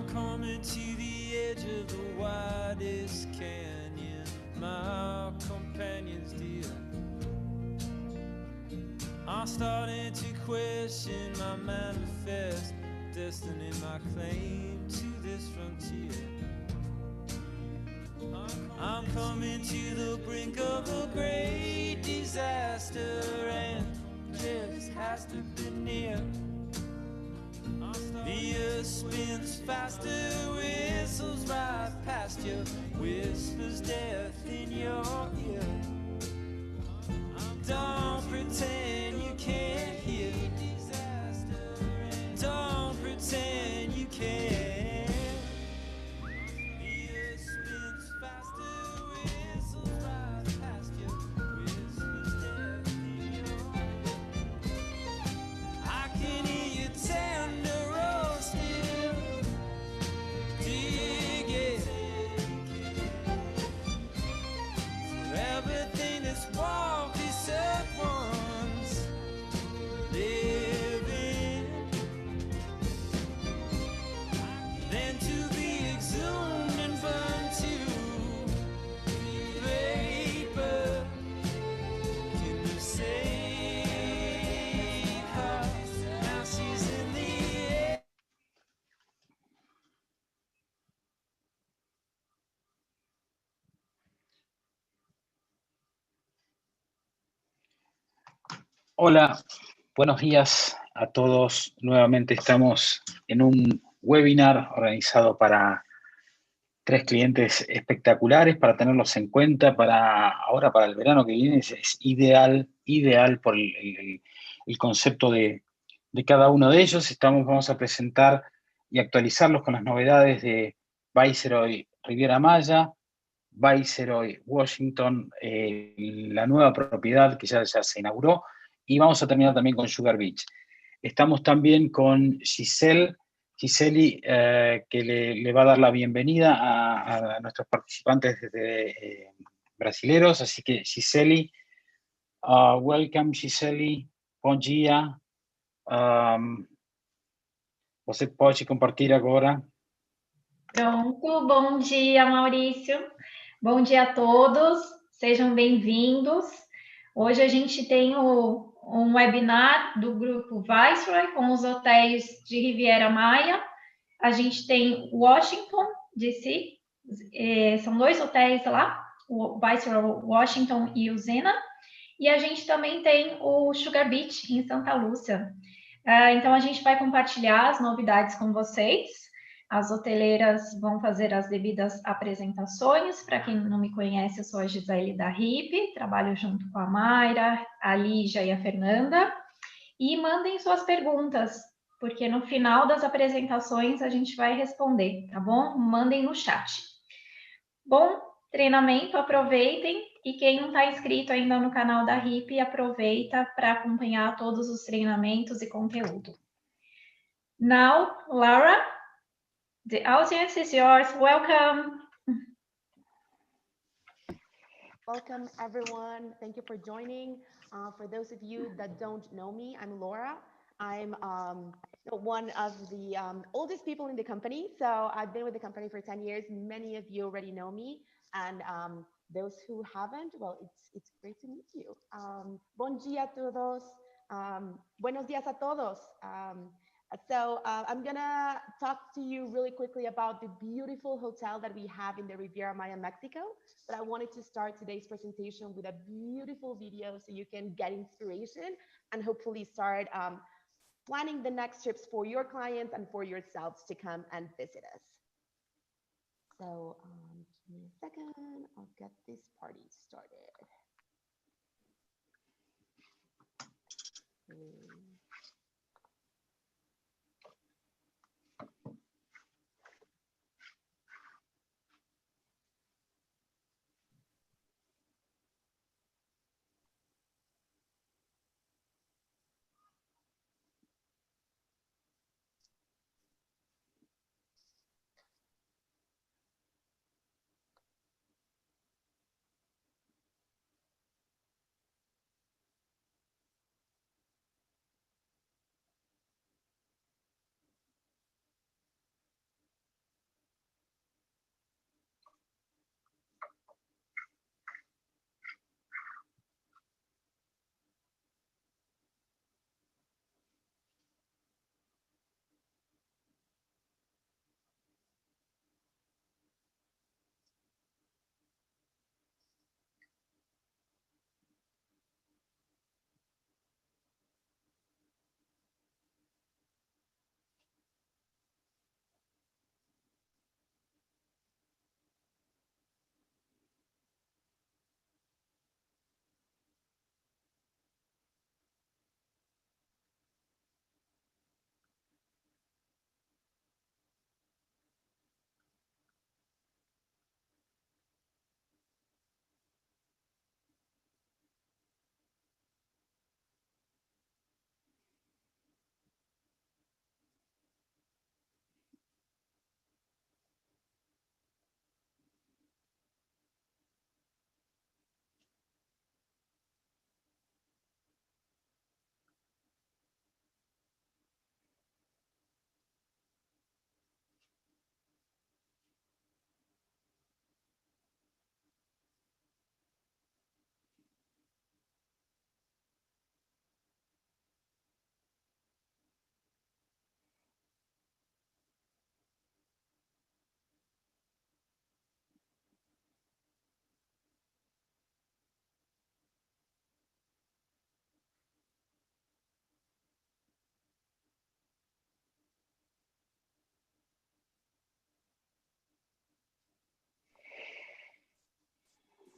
I'm coming to the edge of the widest canyon, my companions dear. I'm starting to question my manifest destiny, my claim to this frontier. I'm coming to the brink of a great disaster, and just has to be near. The earth spins faster, whistles right past you, whispers death in your ear. Don't pretend you can't hear. Don't pretend you can't. The earth spins faster, whistles right past you, whispers death in your ear. I can hear you tender roasting, digging for everything that's walked this earth once, living, then to be exhumed and burned to vapor. Can you save her? Now she's in the air. Hola, buenos días a todos. Nuevamente estamos en un webinar organizado para 3 clientes espectaculares para tenerlos en cuenta ahora para el verano que viene. Es ideal por el concepto de cada uno de ellos. Vamos a presentar y actualizarlos con las novedades de Viceroy Riviera Maya, Viceroy Washington, la nueva propiedad que ya se inauguró, y vamos a terminar también con Sugar Beach. Estamos también con Giseli, que le va a dar la bienvenida a nuestros participantes brasileros. Así que Giseli, welcome Giseli, bom dia. Você pode compartilhar agora. Pronto, bom dia, Maurício. Bom dia a todos, sejam bem-vindos. Hoje a gente tem um webinar do grupo Viceroy com os hotéis de Riviera Maya. A gente tem Washington DC, são 2 hotéis lá, o Viceroy Washington e o Zena. E a gente também tem o Sugar Beach em Santa Lúcia. Então a gente vai compartilhar as novidades com vocês. As hoteleiras vão fazer as devidas apresentações. Para quem não me conhece, eu sou a Gisele da RIP, trabalho junto com a Mayra, a Lígia e a Fernanda. E mandem suas perguntas, porque no final das apresentações a gente vai responder, tá bom? Mandem no chat. Bom treinamento, aproveitem. E quem não está inscrito ainda no canal da RIP, aproveita para acompanhar todos os treinamentos e conteúdo. Now, Laura, the audience is yours. Welcome. Welcome, everyone. Thank you for joining. For those of you that don't know me, I'm Laura. I'm one of the oldest people in the company. So I've been with the company for 10 years. Many of you already know me. And those who haven't, well, it's great to meet you. Bom dia a todos. Buenos días a todos. I'm gonna talk to you really quickly about the beautiful hotel that we have in the Riviera Maya, Mexico. But I wanted to start today's presentation with a beautiful video so you can get inspiration and hopefully start planning the next trips for your clients and for yourselves to come and visit us. So give me a second, I'll get this party started.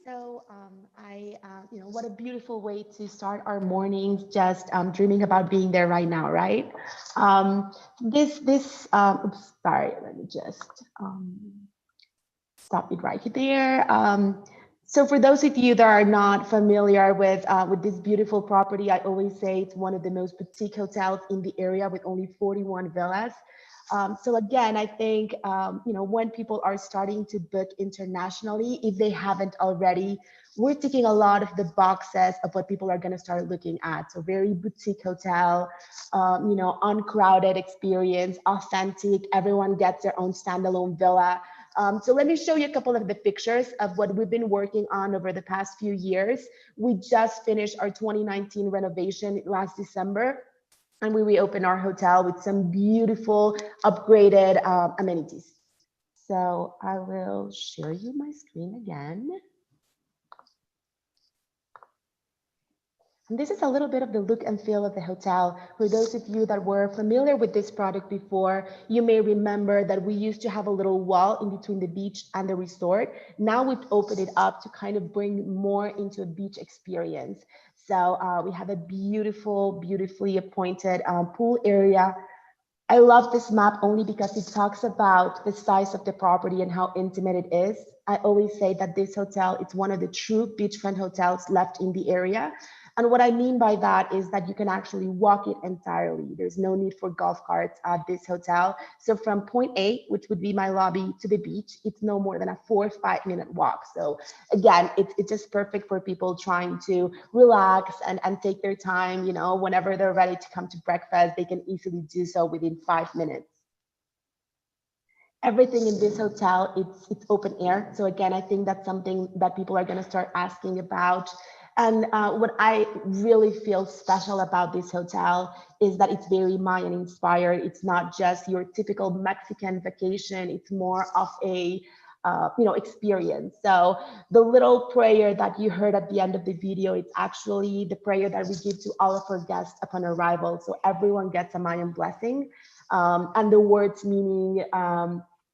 So what a beautiful way to start our mornings, just dreaming about being there right now, right? Oops, sorry, let me just stop it right there. So for those of you that are not familiar with this beautiful property, I always say it's one of the most boutique hotels in the area with only 41 villas. So again, I think when people are starting to book internationally, if they haven't already, we're ticking a lot of the boxes of what people are going to start looking at. So very boutique hotel, uncrowded experience, authentic. Everyone gets their own standalone villa. So let me show you a couple of the pictures of what we've been working on over the past few years. We just finished our 2019 renovation last December, and we reopened our hotel with some beautiful upgraded amenities. So I will share you my screen again. And this is a little bit of the look and feel of the hotel. For those of you that were familiar with this product before, you may remember that we used to have a little wall in between the beach and the resort. Now we've opened it up to kind of bring more into a beach experience. So we have a beautifully appointed pool area. I love this map only because it talks about the size of the property and how intimate it is. I always say that this hotel, it's one of the true beachfront hotels left in the area. And what I mean by that is that you can actually walk it entirely. There's no need for golf carts at this hotel. So from point A, which would be my lobby, to the beach, it's no more than a 4 or 5 minute walk. So again, it's just perfect for people trying to relax and take their time, whenever they're ready to come to breakfast, they can easily do so within 5 minutes. Everything in this hotel, it's open air. So again, I think that's something that people are going to start asking about. And what I really feel special about this hotel is that it's very Mayan inspired. It's not just your typical Mexican vacation. It's more of a experience. So the little prayer that you heard at the end of the video, it's actually the prayer that we give to all of our guests upon arrival. So everyone gets a Mayan blessing. And the words meaning,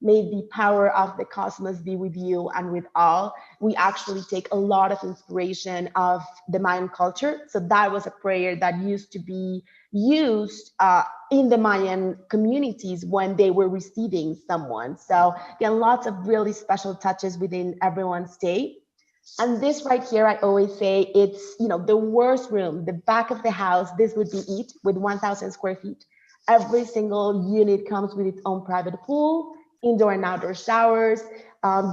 may the power of the cosmos be with you and with all. We actually take a lot of inspiration of the Mayan culture. So that was a prayer that used to be used in the Mayan communities when they were receiving someone. So again, lots of really special touches within everyone's stay. And this right here, I always say it's, the worst room, the back of the house. This would be it with 1,000 square feet. Every single unit comes with its own private pool, indoor and outdoor showers,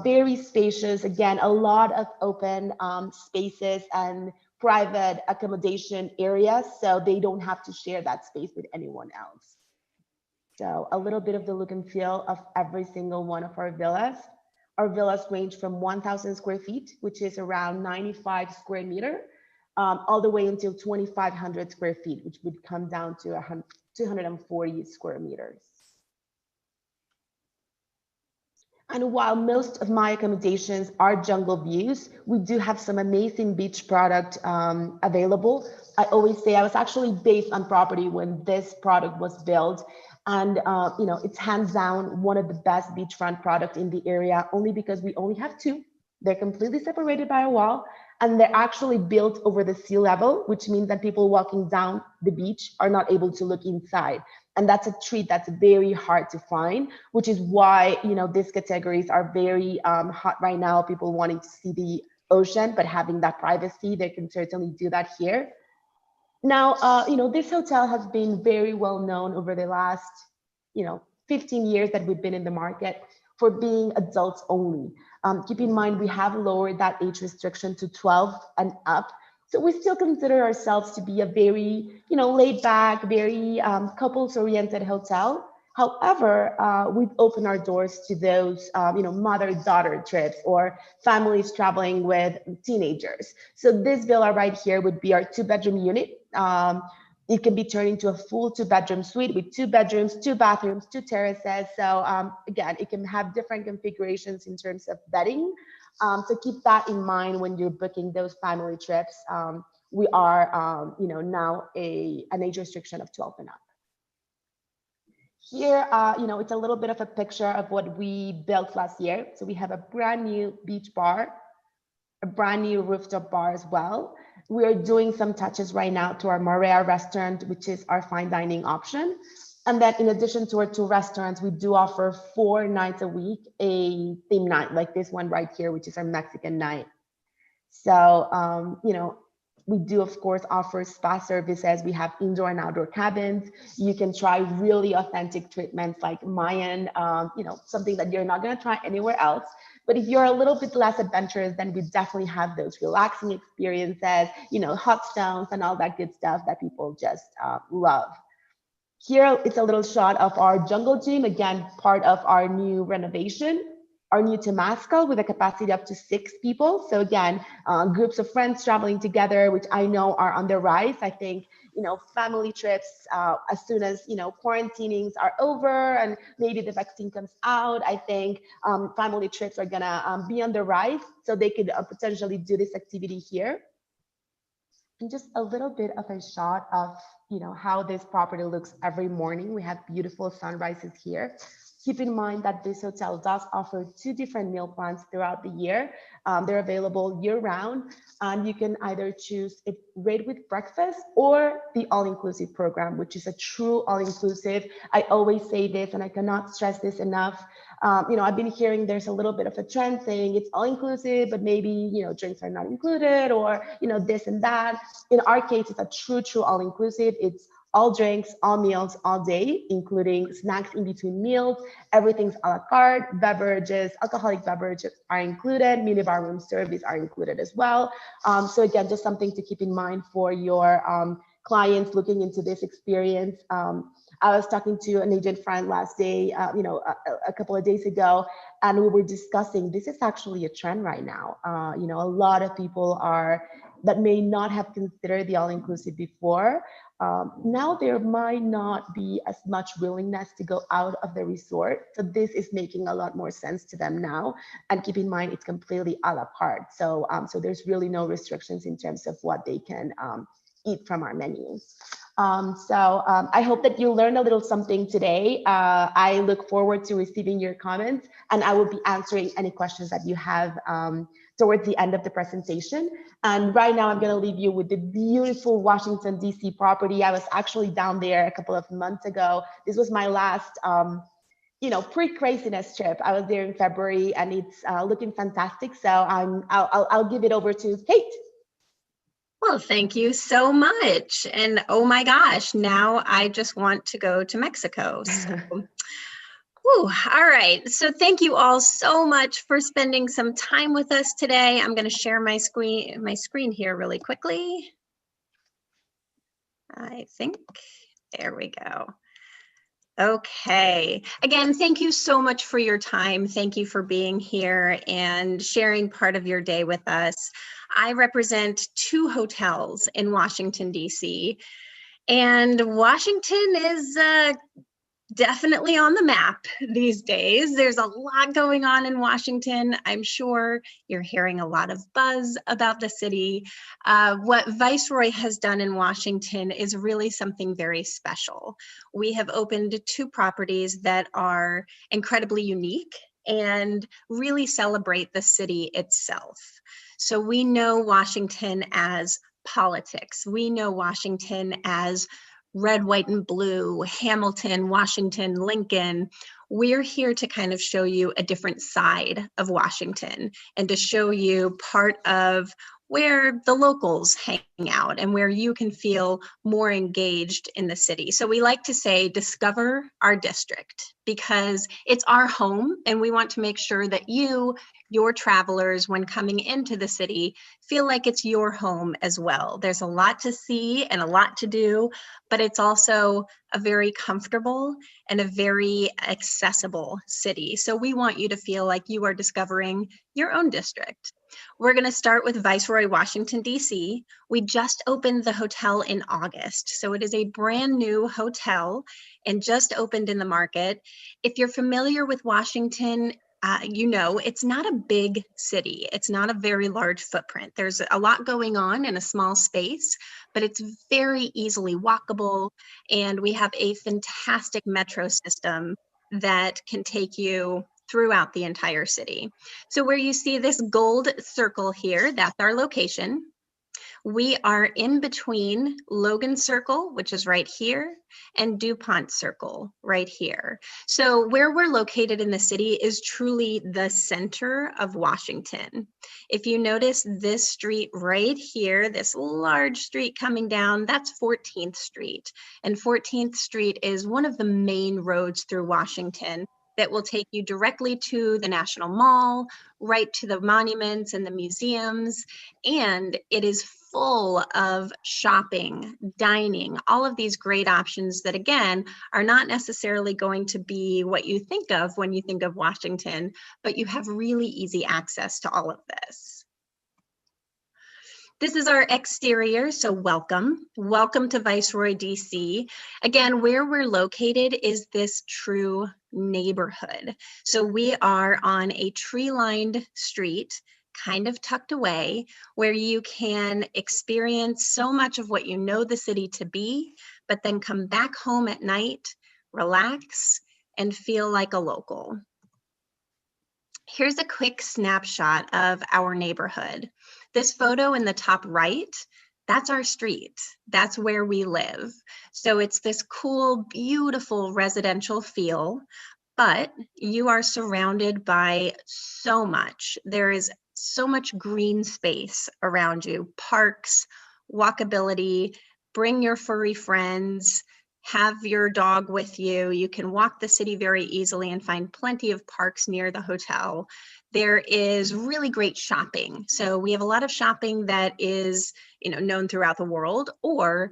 very spacious. Again, a lot of open spaces and private accommodation areas, so they don't have to share that space with anyone else. So a little bit of the look and feel of every single one of our villas. Our villas range from 1,000 square feet, which is around 95 square meter, all the way until 2,500 square feet, which would come down to 240 square meters. And while most of my accommodations are jungle views, we do have some amazing beach product available. I always say I was actually based on property when this product was built. And it's hands down one of the best beachfront products in the area, only because we only have two. They're completely separated by a wall, and they're actually built over the sea level, which means that people walking down the beach are not able to look inside. And that's a treat that's very hard to find, which is why, these categories are very hot right now. People wanting to see the ocean, but having that privacy, they can certainly do that here. Now, this hotel has been very well known over the last, 15 years that we've been in the market for being adults only. Keep in mind, we have lowered that age restriction to 12 and up. So we still consider ourselves to be a very, laid back, very couples oriented hotel. However, we've opened our doors to those, mother-daughter trips or families traveling with teenagers. So this villa right here would be our 2-bedroom unit. It can be turned into a full 2-bedroom suite with 2 bedrooms, 2 bathrooms, 2 terraces. So again, it can have different configurations in terms of bedding. So keep that in mind when you're booking those family trips. We are, now an age restriction of 12 and up. Here, it's a little bit of a picture of what we built last year. So we have a brand new beach bar. a brand new rooftop bar as well. We are doing some touches right now to our Marea restaurant, which is our fine dining option. And then in addition to our two restaurants, we do offer 4 nights a week a theme night like this one right here, which is our Mexican night. So, we do, of course, offer spa services. We have indoor and outdoor cabins. You can try really authentic treatments like Mayan, something that you're not going to try anywhere else. But if you're a little bit less adventurous, then we definitely have those relaxing experiences, hot stones and all that good stuff that people just love. Here, it's a little shot of our jungle gym, again, part of our new renovation, our new Temascal with a capacity up to 6 people. So again, groups of friends traveling together, which I know are on the rise. I think, family trips, as soon as, quarantinings are over and maybe the vaccine comes out, I think family trips are gonna be on the rise. So they could potentially do this activity here. And just a little bit of a shot of, how this property looks every morning. We have beautiful sunrises here. Keep in mind that this hotel does offer 2 different meal plans throughout the year. They're available year round, and you can either choose it rate with breakfast or the all-inclusive program, which is a true all-inclusive. I always say this, and I cannot stress this enough. I've been hearing there's a little bit of a trend saying it's all-inclusive, but maybe, drinks are not included, or, this and that. In our case, it's a true all-inclusive. It's all drinks, all meals, all day, including snacks in between meals. Everything's a la carte. Beverages, alcoholic beverages are included. Minibar room service are included as well. So again, just something to keep in mind for your clients looking into this experience. I was talking to an agent friend last day, a couple of days ago, and we were discussing this is actually a trend right now. A lot of people that may not have considered the all-inclusive before. Now there might not be as much willingness to go out of the resort. So this is making a lot more sense to them now. And keep in mind, it's completely a la carte. So there's really no restrictions in terms of what they can eat from our menu. I hope that you learned a little something today. I look forward to receiving your comments, and I will be answering any questions that you have towards the end of the presentation. And right now I'm going to leave you with the beautiful Washington, DC property. I was actually down there a couple of months ago. This was my last pre-craziness trip. I was there in February, and it's looking fantastic. So I'll give it over to Kate. Well, thank you so much. And oh my gosh, now I just want to go to Mexico. So, all right. So thank you all so much for spending some time with us today. I'm going to share my screen here really quickly. I think, there we go. Okay. Again, thank you so much for your time. Thank you for being here and sharing part of your day with us. I represent 2 hotels in Washington, DC, and Washington is definitely on the map these days. There's a lot going on in Washington. I'm sure you're hearing a lot of buzz about the city. What Viceroy has done in Washington is really something very special. We have opened 2 properties that are incredibly unique and really celebrate the city itself. So we know Washington as politics. We know Washington as red, white, and blue, Hamilton, Washington, Lincoln. We're here to kind of show you a different side of Washington and to show you part of where the locals hang out and where you can feel more engaged in the city. So we like to say, discover our district, because it's our home, and we want to make sure that your travelers, when coming into the city, feel like it's your home as well. There's a lot to see and a lot to do, but it's also a very comfortable and a very accessible city. So we want you to feel like you are discovering your own district. We're going to start with Viceroy Washington DC. We just opened the hotel in August, so it is a brand new hotel and just opened in the market. If you're familiar with Washington, it's not a big city. It's not a very large footprint. There's a lot going on in a small space, but it's very easily walkable. And we have a fantastic metro system that can take you throughout the entire city. So where you see this gold circle here, that's our location. We are in between Logan Circle, which is right here, and DuPont Circle right here. So where we're located in the city is truly the center of Washington. If you notice this street right here, this large street coming down, that's 14th Street. And 14th Street is one of the main roads through Washington that will take you directly to the National Mall, right to the monuments and the museums, and it is full of shopping, dining, all of these great options that, again, are not necessarily going to be what you think of when you think of Washington, but you have really easy access to all of this. This is our exterior, so welcome. Welcome to Viceroy DC. Again, where we're located is this true neighborhood. So we are on a tree-lined street, kind of tucked away, where you can experience so much of what you know the city to be, but then come back home at night, relax, and feel like a local. Here's a quick snapshot of our neighborhood. This photo in the top right, that's our street. That's where we live. So it's this cool, beautiful residential feel, but you are surrounded by so much. There is so much green space around you, parks, walkability, bring your furry friends, have your dog with you. You can walk the city very easily and find plenty of parks near the hotel. There is really great shopping. So we have a lot of shopping that is, known throughout the world, or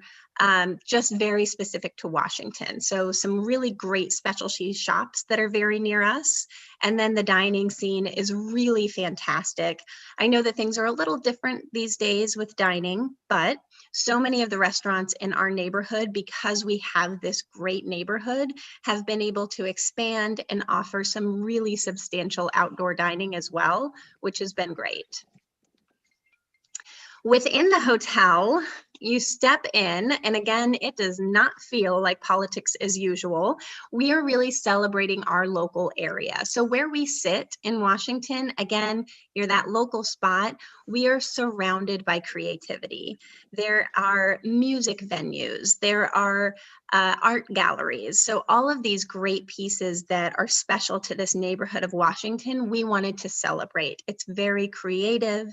just very specific to Washington. So some really great specialty shops that are very near us. And then the dining scene is really fantastic. I know that things are a little different these days with dining, but so many of the restaurants in our neighborhood, because we have this great neighborhood, have been able to expand and offer some really substantial outdoor dining as well, which has been great. Within the hotel, you step in, and again, it does not feel like politics as usual. We are really celebrating our local area. So where we sit in Washington, again, you're that local spot, we are surrounded by creativity. There are music venues, there are art galleries. So all of these great pieces that are special to this neighborhood of Washington, we wanted to celebrate. It's very creative,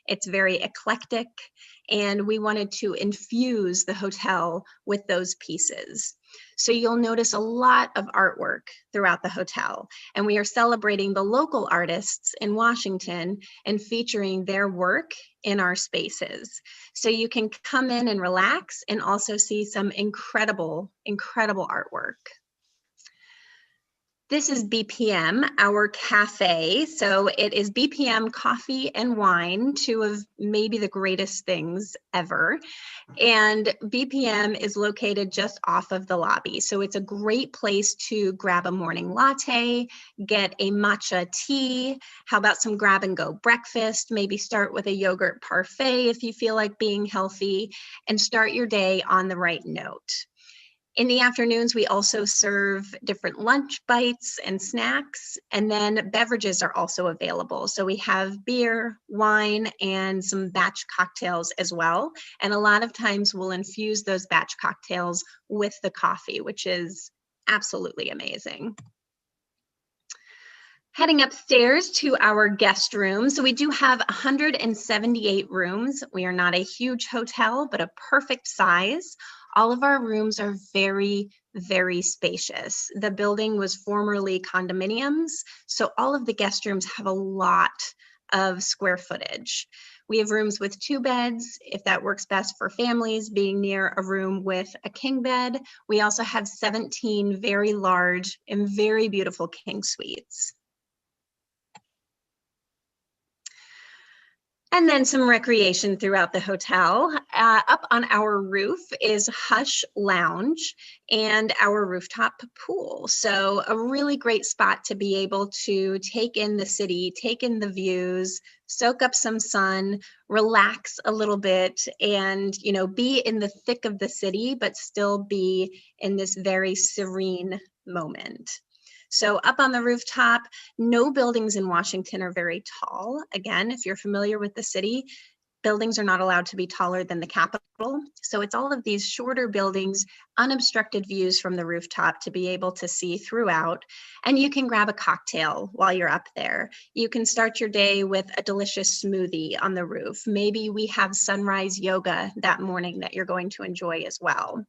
it's very eclectic, and we wanted to infuse the hotel with those pieces. So you'll notice a lot of artwork throughout the hotel, and we are celebrating the local artists in Washington and featuring their work in our spaces. So you can come in and relax and also see some incredible, incredible artwork. This is BPM, our cafe. So it is BPM coffee and wine, two of maybe the greatest things ever. And BPM is located just off of the lobby. So it's a great place to grab a morning latte, get a matcha tea. How about some grab and go breakfast? Maybe start with a yogurt parfait if you feel like being healthy, and start your day on the right note. In the afternoons, we also serve different lunch bites and snacks, and then beverages are also available. So we have beer, wine, and some batch cocktails as well. And a lot of times we'll infuse those batch cocktails with the coffee, which is absolutely amazing. Heading upstairs to our guest room. So we do have 178 rooms. We are not a huge hotel, but a perfect size. All of our rooms are very, very spacious. The building was formerly condominiums, so all of the guest rooms have a lot of square footage. We have rooms with 2 beds, if that works best for families, being near a room with a king bed. We also have 17 very large and very beautiful king suites. And then some recreation throughout the hotel. Up on our roof is Hush Lounge and our rooftop pool. So a really great spot to be able to take in the city, take in the views, soak up some sun, relax a little bit, and be in the thick of the city, but still be in this very serene moment. So up on the rooftop, no buildings in Washington are very tall. Again, if you're familiar with the city, buildings are not allowed to be taller than the Capitol. So it's all of these shorter buildings, unobstructed views from the rooftop to be able to see throughout. And you can grab a cocktail while you're up there. You can start your day with a delicious smoothie on the roof. Maybe we have sunrise yoga that morning that you're going to enjoy as well.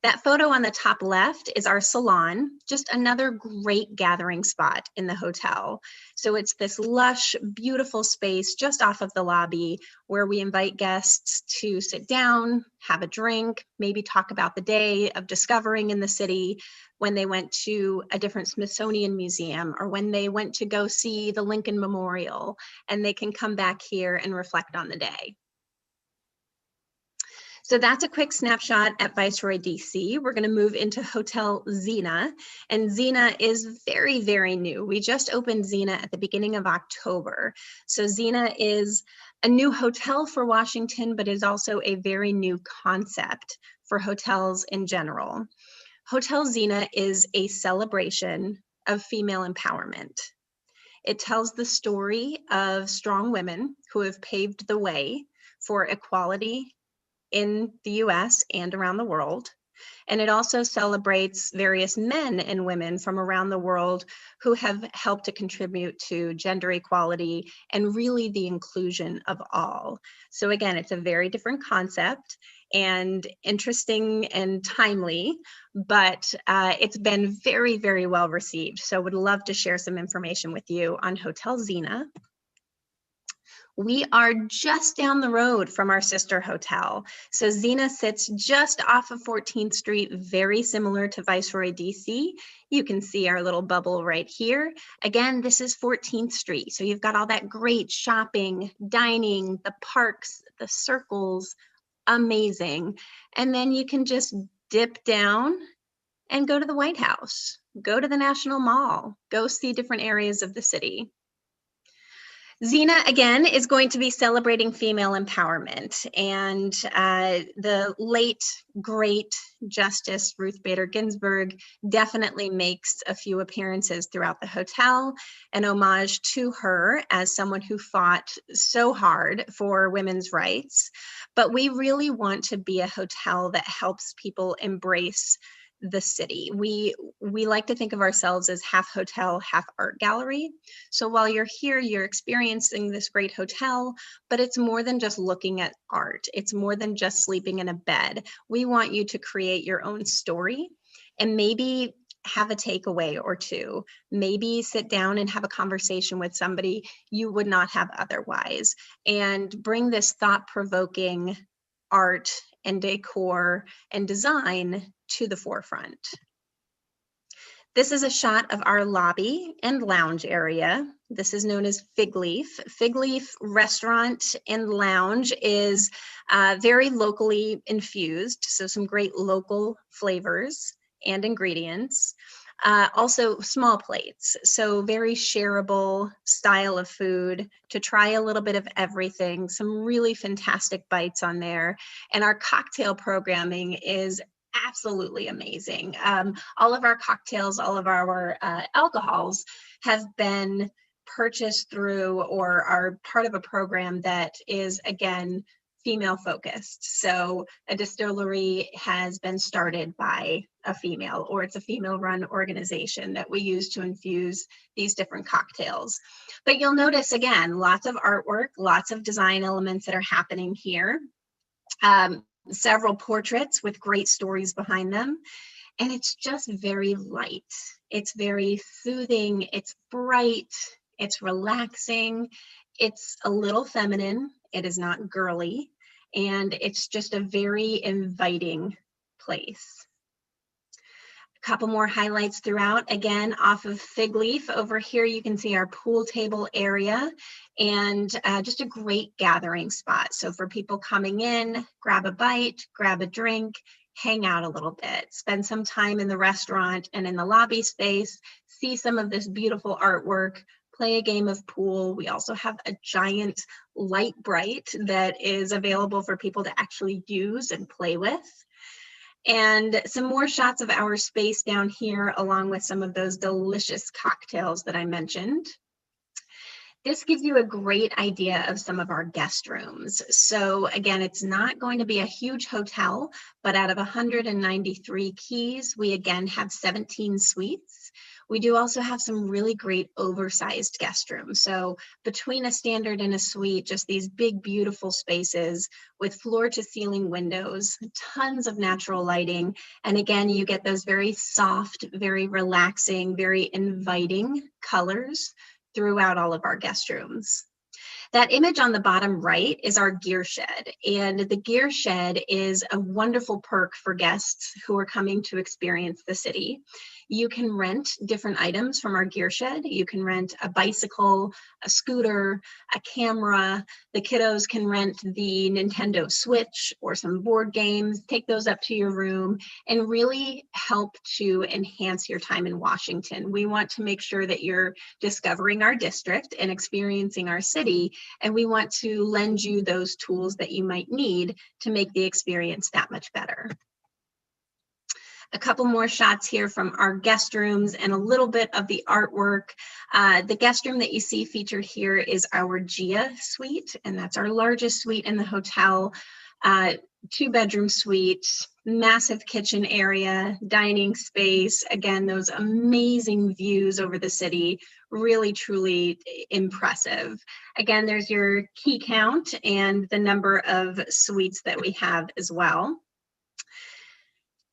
That photo on the top left is our salon, just another great gathering spot in the hotel. So it's this lush, beautiful space just off of the lobby where we invite guests to sit down, have a drink, maybe talk about the day of discovering in the city, when they went to a different Smithsonian museum, or when they went to go see the Lincoln Memorial, and they can come back here and reflect on the day. So that's a quick snapshot at Viceroy DC. We're going to move into Hotel Zena, and Zena is very, very new. We just opened Zena at the beginning of October. So Zena is a new hotel for Washington, but is also a very new concept for hotels in general. Hotel Zena is a celebration of female empowerment. It tells the story of strong women who have paved the way for equality in the US and around the world. And it also celebrates various men and women from around the world who have helped to contribute to gender equality and really the inclusion of all. So again, it's a very different concept and interesting and timely, but it's been very, very well received. So would love to share some information with you on Hotel Zena. We are just down the road from our sister hotel. So Zena sits just off of 14th Street, very similar to Viceroy DC. You can see our little bubble right here. Again, this is 14th Street. So you've got all that great shopping, dining, the parks, the circles, amazing. And then you can just dip down and go to the White House, go to the National Mall, go see different areas of the city. Zena, again, is going to be celebrating female empowerment, and the late, great Justice Ruth Bader Ginsburg definitely makes a few appearances throughout the hotel, an homage to her as someone who fought so hard for women's rights. But we really want to be a hotel that helps people embrace the city. We like to think of ourselves as half hotel, half art gallery. So while you're here, you're experiencing this great hotel, but it's more than just looking at art. It's more than just sleeping in a bed. We want you to create your own story and maybe have a takeaway or two. Maybe sit down and have a conversation with somebody you would not have otherwise, and bring this thought-provoking art and decor and design to the forefront. This is a shot of our lobby and lounge area. This is known as Fig Leaf. Fig Leaf Restaurant and Lounge is very locally infused, so some great local flavors and ingredients. Also small plates, so very shareable style of food to try a little bit of everything, some really fantastic bites on there. And our cocktail programming is absolutely amazing. All of our cocktails, all of our alcohols have been purchased through or are part of a program that is, again, female focused. So a distillery has been started by a female, or it's a female run organization that we use to infuse these different cocktails. But you'll notice, again, lots of artwork, lots of design elements that are happening here. Several portraits with great stories behind them. And it's just very light. It's very soothing. It's bright. It's relaxing. It's a little feminine. It is not girly. And it's just a very inviting place. A couple more highlights throughout. Again, off of Fig Leaf, over here you can see our pool table area, and just a great gathering spot. So for people coming in, grab a bite, grab a drink, hang out a little bit, spend some time in the restaurant and in the lobby space, see some of this beautiful artwork, play a game of pool. We also have a giant light bright that is available for people to actually use and play with. And some more shots of our space down here, along with some of those delicious cocktails that I mentioned. This gives you a great idea of some of our guest rooms. So again, it's not going to be a huge hotel, but out of 193 keys, we again have 17 suites. We do also have some really great oversized guest rooms. So between a standard and a suite, just these big, beautiful spaces with floor to ceiling windows, tons of natural lighting. And again, you get those very soft, very relaxing, very inviting colors throughout all of our guest rooms. That image on the bottom right is our gear shed, and the gear shed is a wonderful perk for guests who are coming to experience the city. You can rent different items from our gear shed. You can rent a bicycle, a scooter, a camera. The kiddos can rent the Nintendo Switch or some board games, take those up to your room, and really help to enhance your time in Washington. We want to make sure that you're discovering our district and experiencing our city, and we want to lend you those tools that you might need to make the experience that much better. A couple more shots here from our guest rooms and a little bit of the artwork. The guest room that you see featured here is our Gia suite, and that's our largest suite in the hotel. 2-bedroom suite, massive kitchen area, dining space. Again, those amazing views over the city, really, truly impressive. Again, there's your key count and the number of suites that we have as well.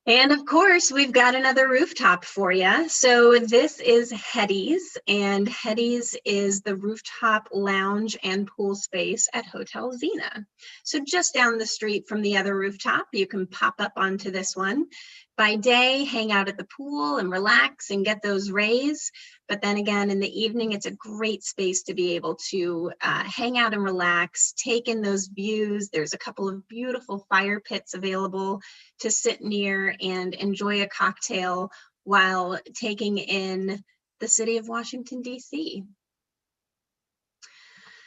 And of course, we've got another rooftop for you. So this is Hetty's, and Hetty's is the rooftop lounge and pool space at Hotel Zena. So just down the street from the other rooftop, you can pop up onto this one. By day, hang out at the pool and relax and get those rays. But then again, in the evening, it's a great space to be able to hang out and relax, take in those views. There's a couple of beautiful fire pits available to sit near and enjoy a cocktail while taking in the city of Washington, DC.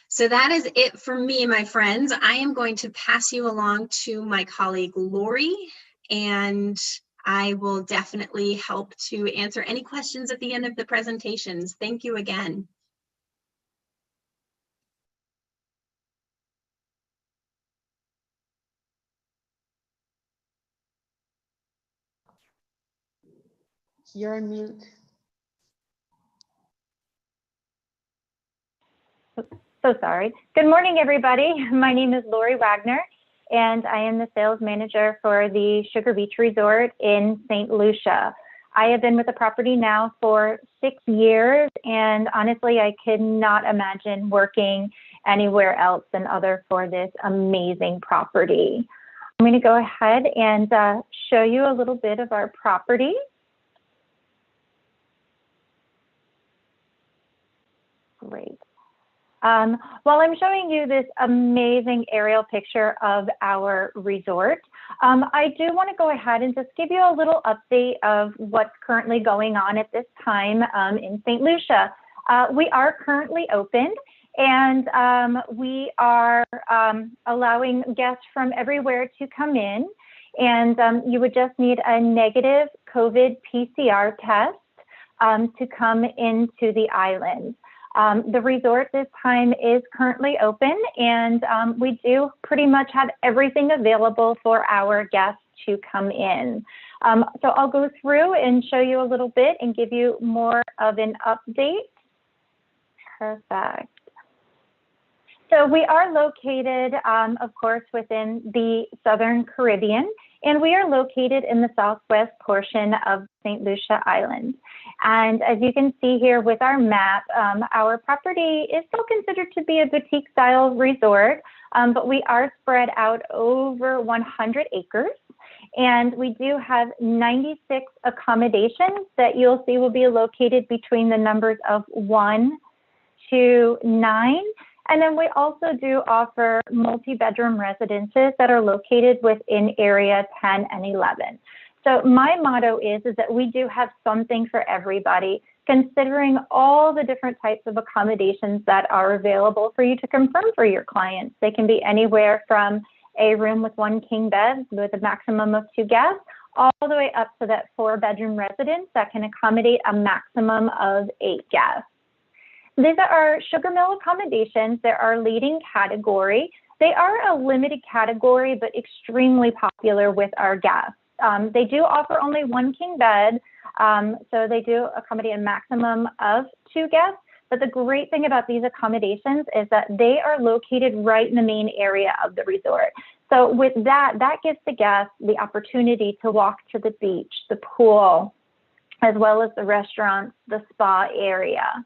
So that is it for me, my friends. I am going to pass you along to my colleague, Lori, and I will definitely help to answer any questions at the end of the presentations. Thank you again. You're on mute. So sorry. Good morning, everybody. My name is Lori Wagner, and I am the sales manager for the Sugar Beach Resort in St. Lucia. I have been with the property now for 6 years, and honestly, I could not imagine working anywhere else than other for this amazing property. I'm going to go ahead and show you a little bit of our property. Great. While I'm showing you this amazing aerial picture of our resort, I do want to go ahead and just give you a little update of what's currently going on at this time in St. Lucia. We are currently open, and we are allowing guests from everywhere to come in, and you would just need a negative COVID PCR test to come into the island. The resort this time is currently open, and we do pretty much have everything available for our guests to come in. So I'll go through and show you a little bit and give you more of an update. Perfect. So we are located, of course, within the Southern Caribbean, and we are located in the southwest portion of St. Lucia Island. And as you can see here with our map, our property is still considered to be a boutique style resort, but we are spread out over 100 acres. And we do have 96 accommodations that you'll see will be located between the numbers of 1 to 9. And then we also do offer multi-bedroom residences that are located within area 10 and 11. So my motto is that we do have something for everybody, considering all the different types of accommodations that are available for you to confirm for your clients. They can be anywhere from a room with 1 king bed with a maximum of 2 guests, all the way up to that 4-bedroom residence that can accommodate a maximum of 8 guests. These are our Sugar Mill accommodations. They're our leading category. They are a limited category, but extremely popular with our guests. They do offer only 1 king bed, so they do accommodate a maximum of 2 guests. But the great thing about these accommodations is that they are located right in the main area of the resort. So with that, that gives the guests the opportunity to walk to the beach, the pool, as well as the restaurants, the spa area.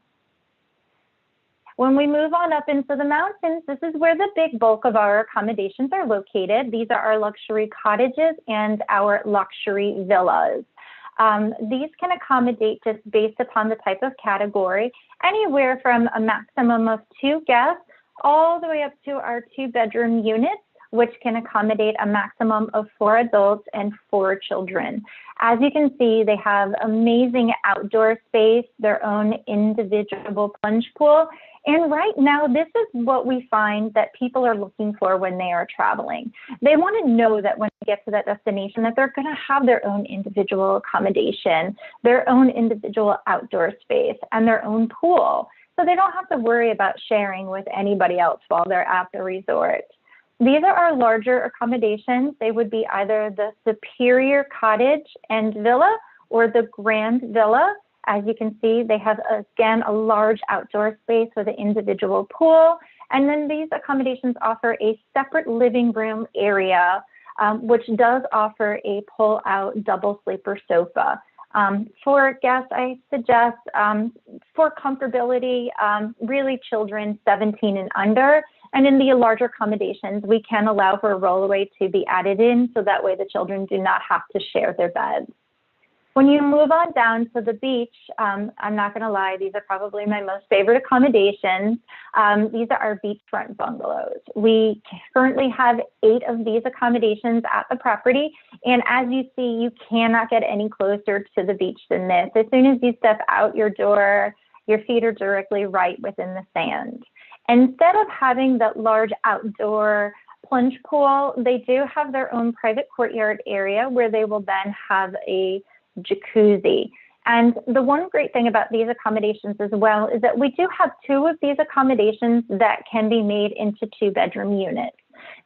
When we move on up into the mountains, this is where the big bulk of our accommodations are located. These are our luxury cottages and our luxury villas. These can accommodate, just based upon the type of category, anywhere from a maximum of 2 guests all the way up to our 2-bedroom units, which can accommodate a maximum of 4 adults and 4 children. As you can see, they have amazing outdoor space, their own individual plunge pool. And right now, this is what we find that people are looking for when they are traveling. They want to know that when they get to that destination, that they're going to have their own individual accommodation, their own individual outdoor space, and their own pool. So they don't have to worry about sharing with anybody else while they're at the resort. These are our larger accommodations. They would be either the Superior Cottage and Villa or the Grand Villa. As you can see, they have, again, a large outdoor space with an individual pool. And then these accommodations offer a separate living room area, which does offer a pull-out double sleeper sofa. For guests, I suggest, for comfortability, really children 17 and under. And in the larger accommodations, we can allow for a rollaway to be added in, so that way the children do not have to share their beds. When you move on down to the beach, I'm not going to lie, these are probably my most favorite accommodations. These are our beachfront bungalows. We currently have 8 of these accommodations at the property. And as you see, you cannot get any closer to the beach than this. As soon as you step out your door, your feet are directly right within the sand. Instead of having that large outdoor plunge pool, they do have their own private courtyard area where they will then have a jacuzzi. And the one great thing about these accommodations as well is that we do have 2 of these accommodations that can be made into 2-bedroom units.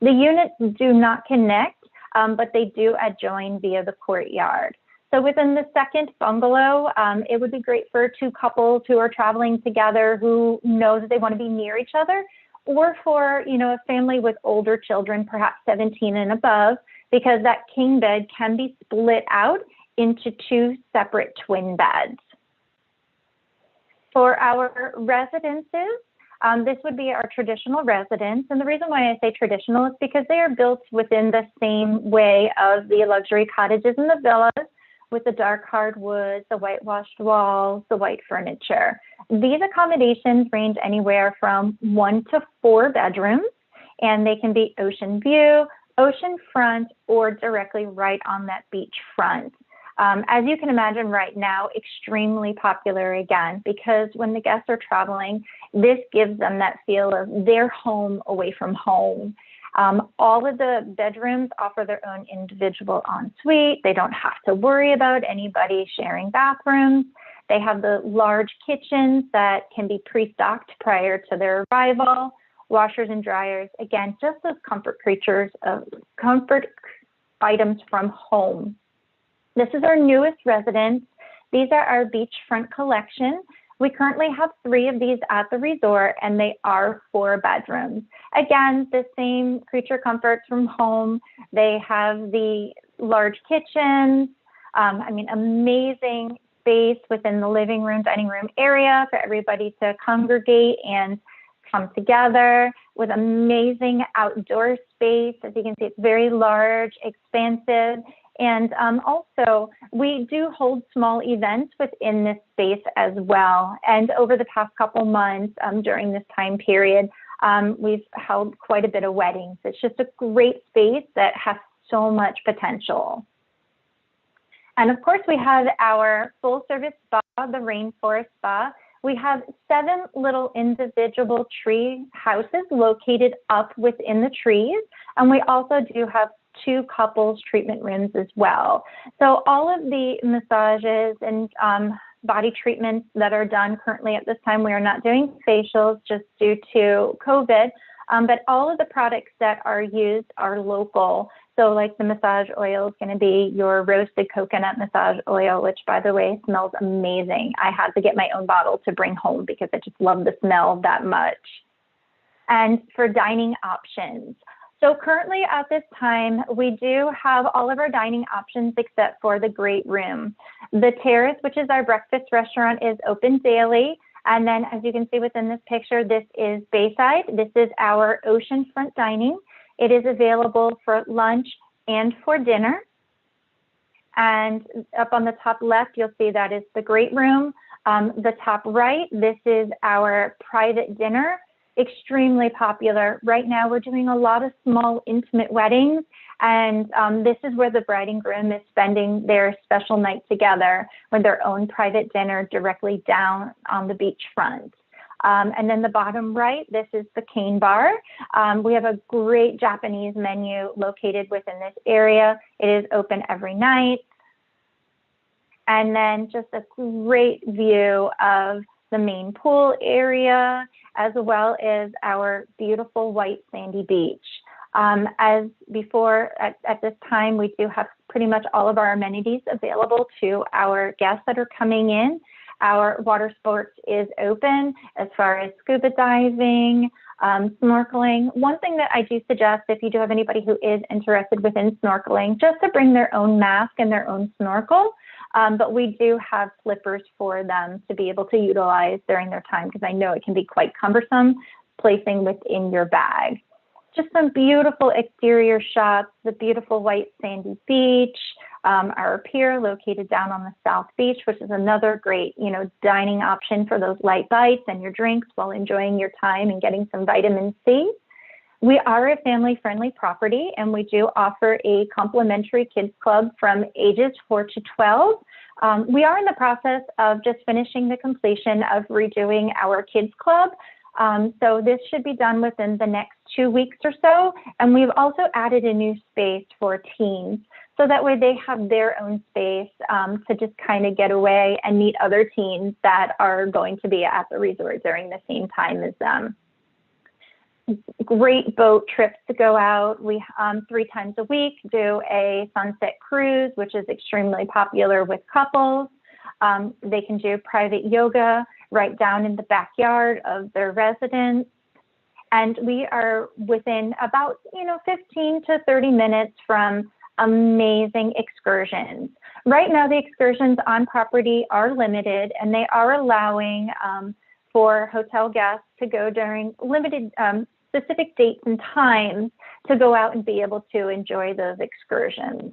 The units do not connect, but they do adjoin via the courtyard. So within the second bungalow, it would be great for 2 couples who are traveling together who know that they want to be near each other, or for, a family with older children, perhaps 17 and above, because that king bed can be split out into 2 separate twin beds. For our residences, this would be our traditional residence. And the reason why I say traditional is because they are built within the same way of the luxury cottages and the villas, with the dark hardwood, the whitewashed walls, the white furniture. These accommodations range anywhere from 1 to 4 bedrooms, and they can be ocean view, ocean front, or directly right on that beach front. As you can imagine right now, extremely popular again, because when the guests are traveling, this gives them that feel of their home away from home. All of the bedrooms offer their own individual ensuite. They don't have to worry about anybody sharing bathrooms. They have the large kitchens that can be pre-stocked prior to their arrival, washers and dryers. Again, just those comfort items from home. This is our newest residence. These are our beachfront collection. We currently have 3 of these at the resort, and they are 4 bedrooms. Again, the same creature comforts from home. They have the large kitchens, amazing space within the living room, dining room area for everybody to congregate and come together, with amazing outdoor space. As you can see, it's very large, expansive. And also, we do hold small events within this space as well. And over the past couple months, during this time period, we've held quite a bit of weddings. It's just a great space that has so much potential. And of course, we have our full-service spa, the Rainforest Spa. We have 7 little individual tree houses located up within the trees. And we also do have 2 couples treatment rooms as well. So all of the massages and body treatments that are done currently at this time, we are not doing facials just due to COVID, but all of the products that are used are local. So like the massage oil is going to be your roasted coconut massage oil, which by the way smells amazing. I had to get my own bottle to bring home because I just love the smell that much. And for dining options. So currently at this time, we do have all of our dining options except for the great room. The Terrace, which is our breakfast restaurant, is open daily. And then as you can see within this picture, this is Bayside. This is our oceanfront dining. It is available for lunch and for dinner. And up on the top left, you'll see that is the great room. The top right, this is our private dinner. Extremely popular. Right now, we're doing a lot of small, intimate weddings, and this is where the bride and groom is spending their special night together with their own private dinner directly down on the beachfront. And then the bottom right, this is the Cane Bar. We have a great Japanese menu located within this area. It is open every night. And then just a great view of the main pool area, as well as our beautiful white sandy beach. As before, at this time, we do have pretty much all of our amenities available to our guests that are coming in. Our water sports is open as far as scuba diving, snorkeling. One thing that I do suggest, if you do have anybody who is interested within snorkeling, just to bring their own mask and their own snorkel. But we do have flippers for them to be able to utilize during their time, because I know it can be quite cumbersome placing within your bag. Just some beautiful exterior shots, the beautiful white sandy beach, our pier located down on the South Beach, which is another great, dining option for those light bites and your drinks while enjoying your time and getting some vitamin C. We are a family-friendly property, and we do offer a complimentary kids club from ages 4 to 12. We are in the process of just finishing the completion of redoing our kids club. So this should be done within the next 2 weeks or so. And we've also added a new space for teens, so that way they have their own space to just kind of get away and meet other teens that are going to be at the resort during the same time as them. Great boat trips to go out. We 3 times a week do a sunset cruise, which is extremely popular with couples. They can do private yoga right down in the backyard of their residence. And we are within about 15 to 30 minutes from amazing excursions. Right now, the excursions on property are limited, and they are allowing for hotel guests to go during limited specific dates and times to go out and be able to enjoy those excursions.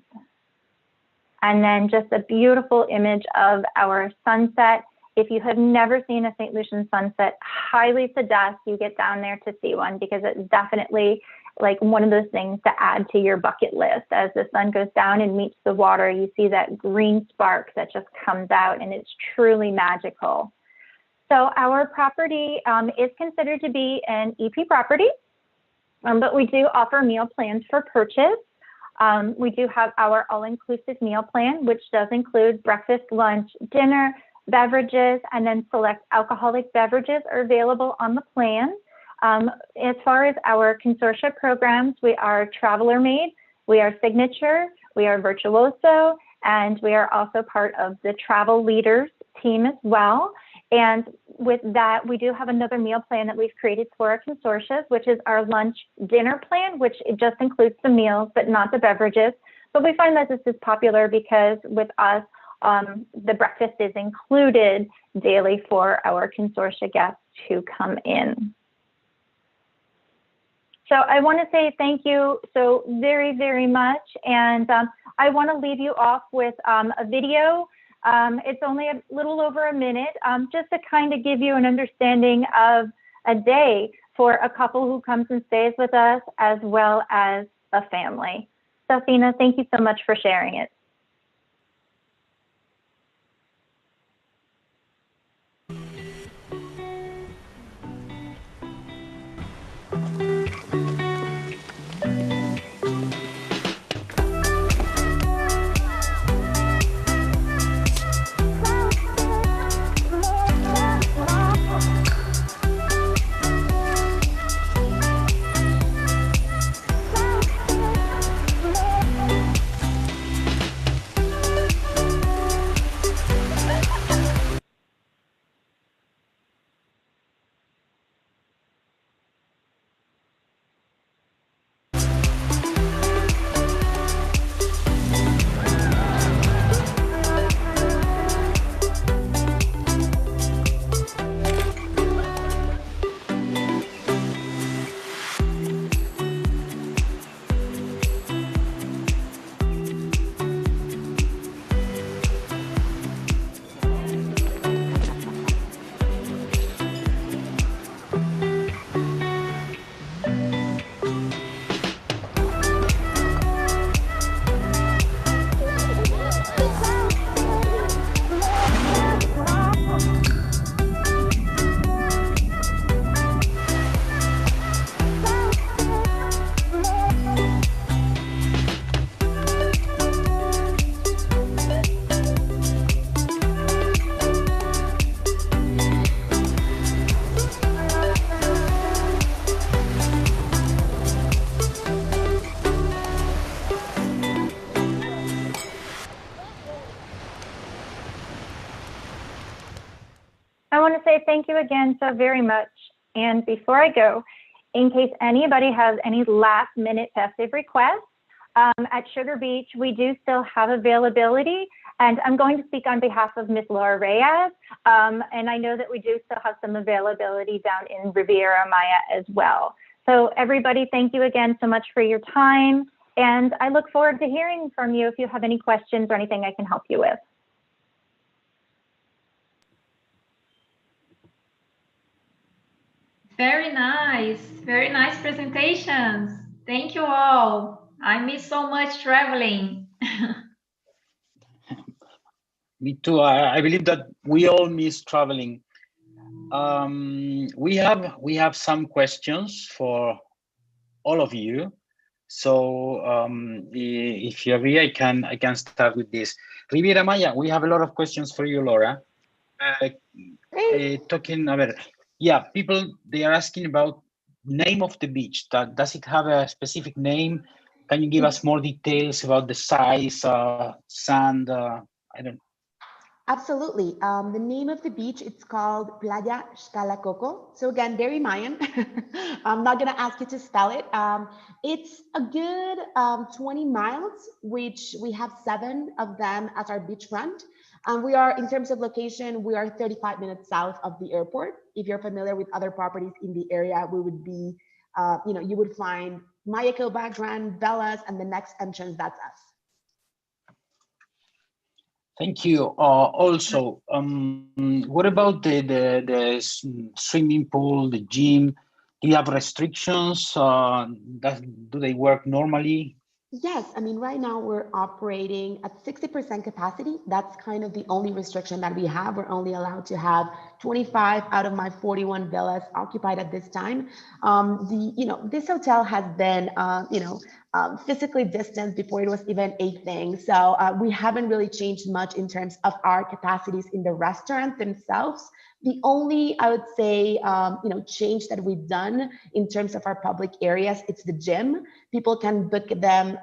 And then just a beautiful image of our sunset. If you have never seen a St. Lucian sunset, highly suggest you get down there to see one, because it's definitely like one of those things to add to your bucket list. As the sun goes down and meets the water, you see that green spark that just comes out, and it's truly magical. So our property is considered to be an EP property, but we do offer meal plans for purchase. We do have our all-inclusive meal plan, which does include breakfast, lunch, dinner, beverages, and then select alcoholic beverages are available on the plan. As far as our consortia programs, we are Traveler Made, we are Signature, we are Virtuoso, and we are also part of the Travel Leaders team as well. And with that, we do have another meal plan that we've created for our consortia, which is our lunch dinner plan, which it just includes the meals, but not the beverages. But we find that this is popular because with us, the breakfast is included daily for our consortia guests who come in. So I want to say thank you so very, very much. And I want to leave you off with a video. It's only a little over a minute, just to kind of give you an understanding of a day for a couple who comes and stays with us, as well as a family. So, Athena, thank you so much for sharing it. I want to say thank you again so very much. And before I go, in case anybody has any last minute festive requests, at Sugar Beach, we do still have availability. And I'm going to speak on behalf of Miss Laura Reyes. And I know that we do still have some availability down in Riviera Maya as well. So everybody, thank you again so much for your time. And I look forward to hearing from you if you have any questions or anything I can help you with. Very nice presentations. Thank you all. I miss so much traveling. Me too. I believe that we all miss traveling. We have some questions for all of you. So if you agree, I can start with this. Riviera Maya, we have a lot of questions for you, Laura. Talking about, yeah, people, they are asking about name of the beach. Does it have a specific name? Can you give us more details about the size, sand? I don't. Absolutely. The name of the beach, it's called Playa Xcalacoco. So again, very Mayan. I'm not gonna ask you to spell it. It's a good 20 miles, which we have 7 of them as our beachfront. We are, in terms of location, we are 35 minutes south of the airport. If you're familiar with other properties in the area, we would be, you would find Mayakoba, Grand, Bellas, and the next entrance, that's us. Thank you. Also, what about the swimming pool, the gym? Do you have restrictions? Do they work normally? Yes, I mean, right now we're operating at 60% capacity. That's kind of the only restriction that we have. We're only allowed to have 25 out of my 41 villas occupied at this time. This hotel has been, physically distanced before it was even a thing. So we haven't really changed much in terms of our capacities in the restaurant themselves. The only, I would say, change that we've done in terms of our public areas, it's the gym. People can book them,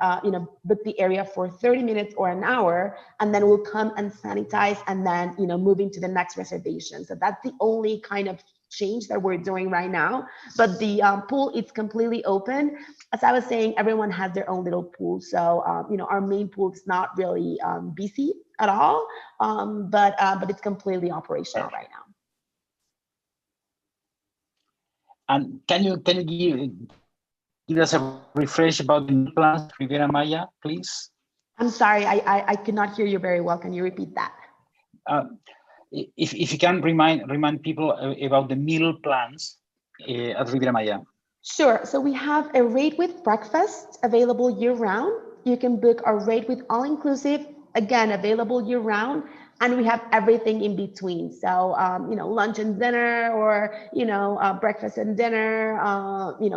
book the area for 30 minutes or an hour, and then we'll come and sanitize and then, move into the next reservation. So that's the only kind of change that we're doing right now. But the pool, it's completely open. As I was saying, everyone has their own little pool. So, our main pool is not really busy at all, but it's completely operational right now. And can you give us a refresh about the new plans, Riviera Maya, please? I'm sorry, I could not hear you very well. Can you repeat that? If you can remind people about the meal plans at Riviera Maya. Sure. So we have a rate with breakfast available year round. You can book our rate with all inclusive, again, available year round. And we have everything in between. So, lunch and dinner, or, breakfast and dinner,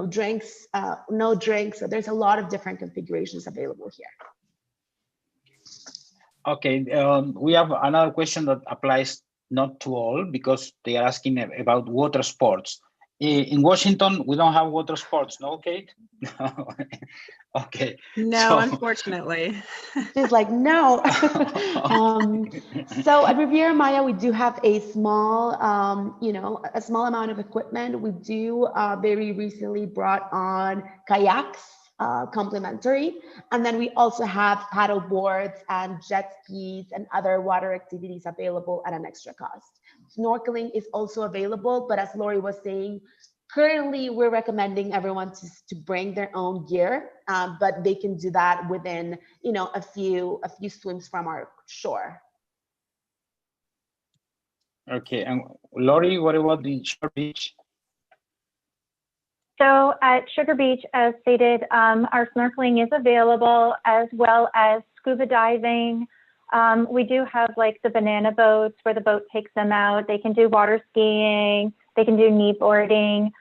drinks, no drinks. So there's a lot of different configurations available here. Okay, we have another question that applies not to all, because they are asking about water sports. In Washington, we don't have water sports, no, Kate? Okay. No, unfortunately. She's like, no. So at Riviera Maya, we do have a small, a small amount of equipment. We do very recently brought on kayaks, complimentary. And then we also have paddle boards and jet skis and other water activities available at an extra cost. Snorkeling is also available, but as Lori was saying, currently we're recommending everyone to bring their own gear, but they can do that within, a few swims from our shore. Okay, and Lori, what about the Sugar Beach? So at Sugar Beach, as stated, our snorkeling is available, as well as scuba diving. We do have like the banana boats where the boat takes them out. They can do water skiing. They can do knee boarding.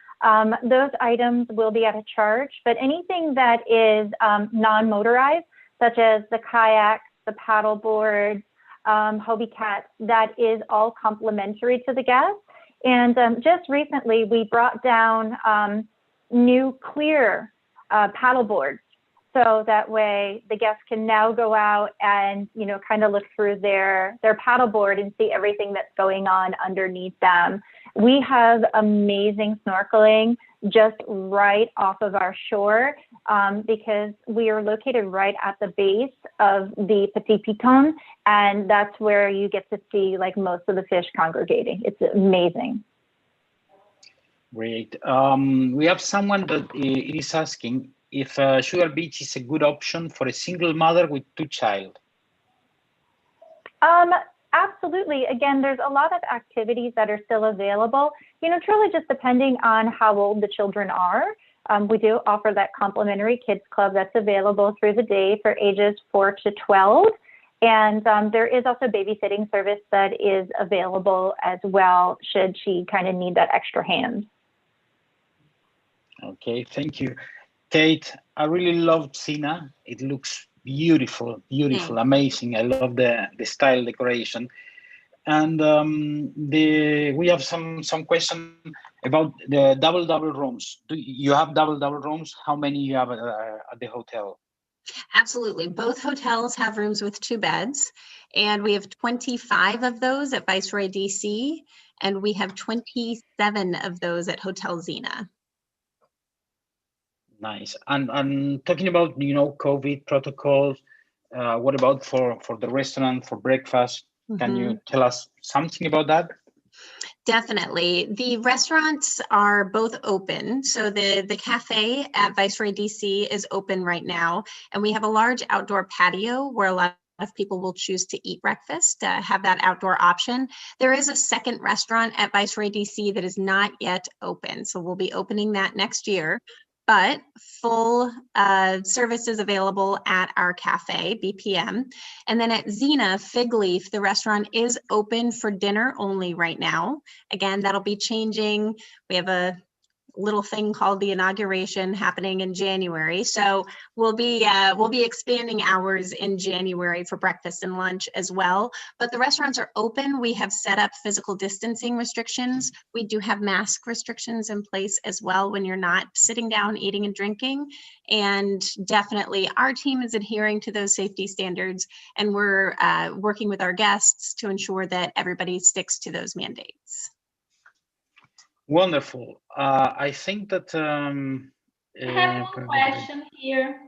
Those items will be at a charge, but anything that is non-motorized, such as the kayaks, the paddle boards, Hobie cats, that is all complimentary to the guests. And just recently, we brought down new clear paddle boards So that way the guests can now go out and, you know, kind of look through their paddleboard and see everything that's going on underneath them. We have amazing snorkeling just right off of our shore because we are located right at the base of the Petit Piton, and that's where you get to see like most of the fish congregating. It's amazing. Great. We have someone that is asking if Sugar Beach is a good option for a single mother with 2 children. Absolutely. Again, there's a lot of activities that are still available, you know, truly just depending on how old the children are. We do offer that complimentary kids club that's available through the day for ages 4 to 12. And there is also babysitting service that is available as well, should she kind of need that extra hand. Okay, thank you. Kate, I really loved Sina. It looks beautiful, beautiful, amazing. I love the style decoration. And we have some question about the double rooms. Do you have double rooms? How many you have at the hotel? Absolutely. Both hotels have rooms with 2 beds, and we have 25 of those at Viceroy DC, and we have 27 of those at Hotel Zena. Nice. And talking about, you know, COVID protocols, what about for the restaurant, for breakfast? Can you tell us something about that? Definitely. The restaurants are both open. So the cafe at Viceroy DC is open right now, and we have a large outdoor patio where a lot of people will choose to eat breakfast, have that outdoor option. There is a second restaurant at Viceroy DC that is not yet open. So we'll be opening that next year. But full service is available at our cafe, BPM. And then at Zena, Fig Leaf, the restaurant is open for dinner only right now. Again, that'll be changing. We have a little thing called the inauguration happening in January. So we'll be expanding hours in January for breakfast and lunch as well. But the restaurants are open. We have set up physical distancing restrictions. We do have mask restrictions in place as well when you're not sitting down, eating and drinking. And definitely our team is adhering to those safety standards, and we're working with our guests to ensure that everybody sticks to those mandates. Wonderful. I think that I have one question here.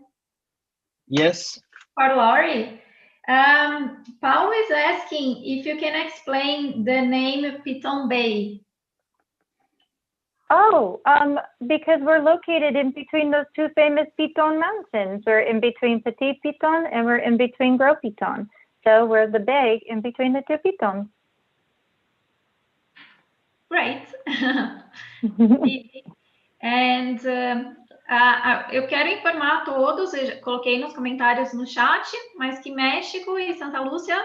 Yes. For Laurie. Paul is asking if you can explain the name Piton Bay. Oh, because we're located in between those 2 famous Piton mountains. We're in between Petit Piton and we're in between Gros Piton. So we're the bay in between the 2 Pitons. Great. Eu quero informar a todos, eu coloquei nos comentários no chat, mas que México e Santa Lúcia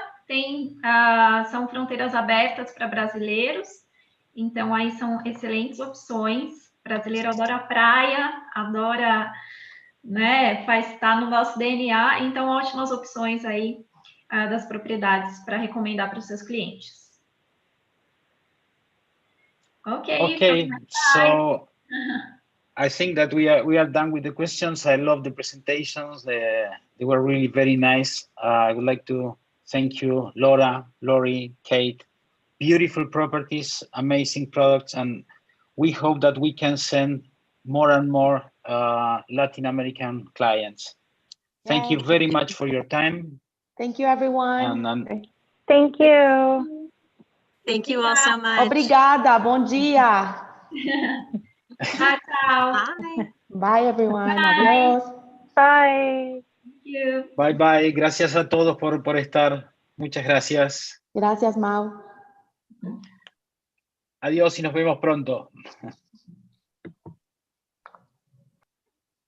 são fronteiras abertas para brasileiros, então aí são excelentes opções. O brasileiro adora praia, adora, né, tá no nosso DNA, então ótimas opções aí das propriedades para recomendar para os seus clientes. Okay, so I think that we are done with the questions. I love the presentations. They were really very nice. I would like to thank you, Laura, Lori, Kate. Beautiful properties, amazing products, and we hope that we can send more and more Latin American clients. Thank you very much for your time. Thank you, everyone. Thank you. Thank you all so much. Obrigada. Bom dia. Tchau. Bye. Bye, everyone. Bye. Adiós. Bye. Thank you. Bye, bye. Gracias a todos por estar. Muchas gracias. Gracias, Mau. Adiós y nos vemos pronto.